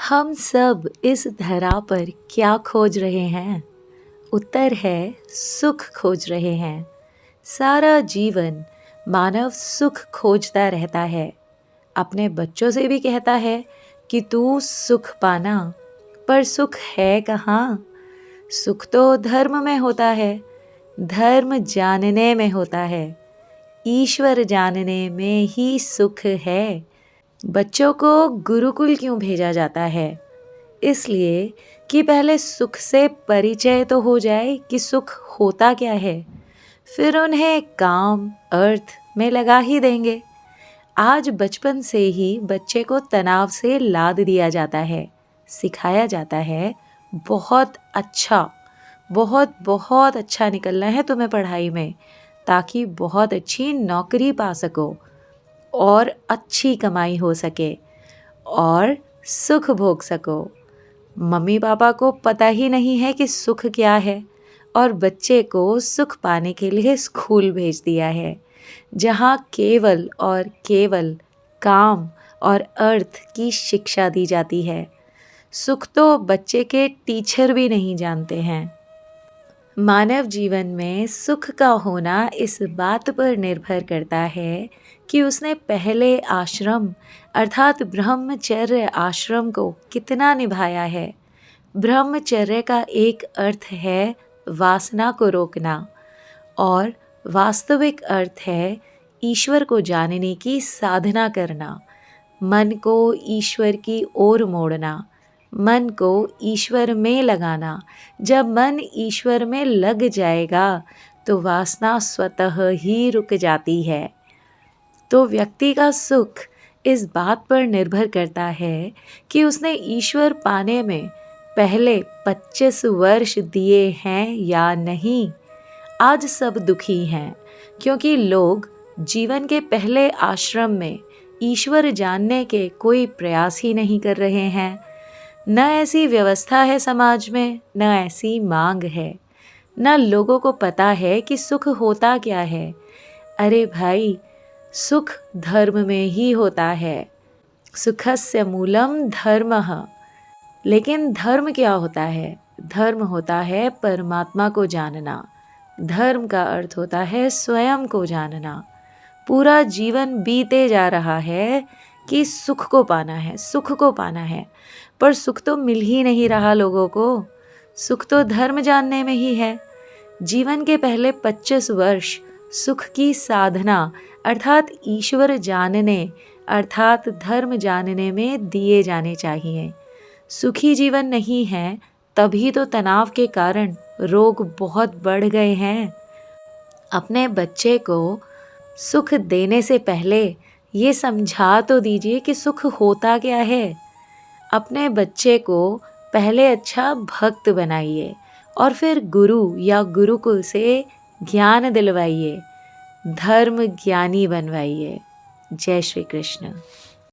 हम सब इस धरा पर क्या खोज रहे हैं? उत्तर है सुख खोज रहे हैं। सारा जीवन मानव सुख खोजता रहता है। अपने बच्चों से भी कहता है कि तू सुख पाना, पर सुख है कहाँ? सुख तो धर्म में होता है, धर्म जानने में होता है, ईश्वर जानने में ही सुख है। बच्चों को गुरुकुल क्यों भेजा जाता है? इसलिए कि पहले सुख से परिचय तो हो जाए कि सुख होता क्या है, फिर उन्हें काम अर्थ में लगा ही देंगे। आज बचपन से ही बच्चे को तनाव से लाद दिया जाता है, सिखाया जाता है बहुत अच्छा, बहुत बहुत अच्छा निकलना है तुम्हें पढ़ाई में, ताकि बहुत अच्छी नौकरी पा सको और अच्छी कमाई हो सके और सुख भोग सको। मम्मी पापा को पता ही नहीं है कि सुख क्या है, और बच्चे को सुख पाने के लिए स्कूल भेज दिया है, जहाँ केवल और केवल काम और अर्थ की शिक्षा दी जाती है। सुख तो बच्चे के टीचर भी नहीं जानते हैं। मानव जीवन में सुख का होना इस बात पर निर्भर करता है कि उसने पहले आश्रम अर्थात ब्रह्मचर्य आश्रम को कितना निभाया है। ब्रह्मचर्य का एक अर्थ है वासना को रोकना, और वास्तविक अर्थ है ईश्वर को जानने की साधना करना, मन को ईश्वर की ओर मोड़ना, मन को ईश्वर में लगाना। जब मन ईश्वर में लग जाएगा तो वासना स्वतः ही रुक जाती है। तो व्यक्ति का सुख इस बात पर निर्भर करता है कि उसने ईश्वर पाने में पहले 25 वर्ष दिए हैं या नहीं। आज सब दुखी हैं क्योंकि लोग जीवन के पहले आश्रम में ईश्वर जानने के कोई प्रयास ही नहीं कर रहे हैं। न ऐसी व्यवस्था है समाज में, न ऐसी मांग है, न लोगों को पता है कि सुख होता क्या है। अरे भाई, सुख धर्म में ही होता है। सुखस्य मूलम धर्मः। लेकिन धर्म क्या होता है? धर्म होता है परमात्मा को जानना। धर्म का अर्थ होता है स्वयं को जानना। पूरा जीवन बीते जा रहा है कि सुख को पाना है, सुख को पाना है, पर सुख तो मिल ही नहीं रहा लोगों को। सुख तो धर्म जानने में ही है। जीवन के पहले 25 वर्ष सुख की साधना अर्थात ईश्वर जानने अर्थात धर्म जानने में दिए जाने चाहिए। सुखी जीवन नहीं है, तभी तो तनाव के कारण रोग बहुत बढ़ गए हैं। अपने बच्चे को सुख देने से पहले ये समझा तो दीजिए कि सुख होता क्या है। अपने बच्चे को पहले अच्छा भक्त बनाइए और फिर गुरु या गुरुकुल से ज्ञान दिलवाइए, धर्म ज्ञानी बनवाइए। जय श्री कृष्ण।